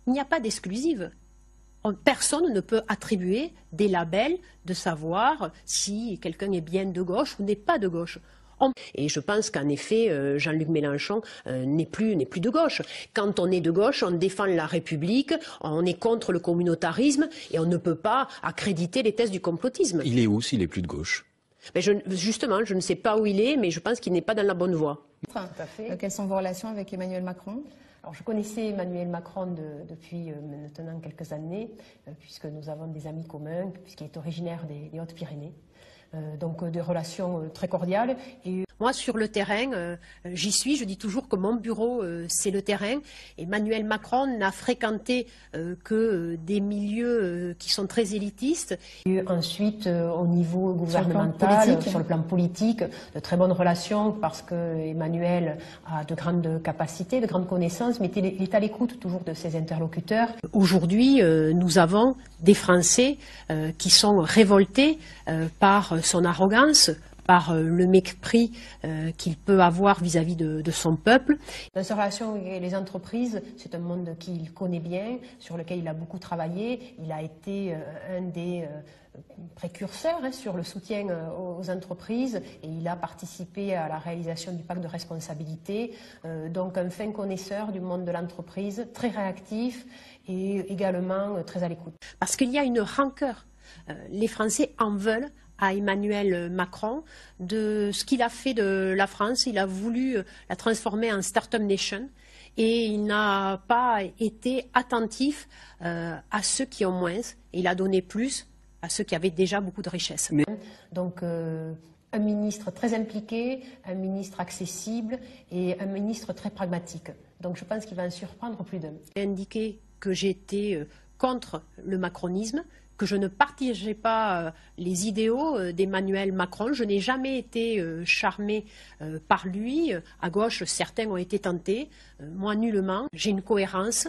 Il n'y a pas d'exclusive. Personne ne peut attribuer des labels de savoir si quelqu'un est bien de gauche ou n'est pas de gauche. Et je pense qu'en effet, Jean-Luc Mélenchon n'est plus de gauche. Quand on est de gauche, on défend la République, on est contre le communautarisme et on ne peut pas accréditer les thèses du complotisme. Il est où s'il est plus de gauche? Justement, je ne sais pas où il est, mais je pense qu'il n'est pas dans la bonne voie. Tout à fait. Quelles sont vos relations avec Emmanuel Macron? Alors, je connaissais Emmanuel Macron depuis maintenant quelques années, puisque nous avons des amis communs, puisqu'il est originaire des Hautes-Pyrénées. Donc des relations très cordiales. Et moi, sur le terrain, j'y suis. Je dis toujours que mon bureau, c'est le terrain. Emmanuel Macron n'a fréquenté que des milieux qui sont très élitistes. Et ensuite, au niveau gouvernemental, sur le plan politique, de très bonnes relations parce que Emmanuel a de grandes capacités, de grandes connaissances, mais il est à l'écoute toujours de ses interlocuteurs. Aujourd'hui, nous avons des Français qui sont révoltés par son arrogance, par le mépris qu'il peut avoir vis-à-vis de son peuple. Dans sa relation avec les entreprises, c'est un monde qu'il connaît bien, sur lequel il a beaucoup travaillé. Il a été un des précurseurs sur le soutien aux entreprises et il a participé à la réalisation du pacte de responsabilité. Donc un fin connaisseur du monde de l'entreprise, très réactif et également très à l'écoute. Parce qu'il y a une rancœur. Les Français en veulent à Emmanuel Macron de ce qu'il a fait de la France. Il a voulu la transformer en Start-up Nation et il n'a pas été attentif à ceux qui ont moins. Il a donné plus à ceux qui avaient déjà beaucoup de richesses. Donc un ministre très impliqué, un ministre accessible et un ministre très pragmatique. Donc je pense qu'il va en surprendre plus d'un. J'ai indiqué que j'étais contre le macronisme, que je ne partageais pas les idéaux d'Emmanuel Macron. Je n'ai jamais été charmée par lui. À gauche, certains ont été tentés. Moi, nullement. J'ai une cohérence.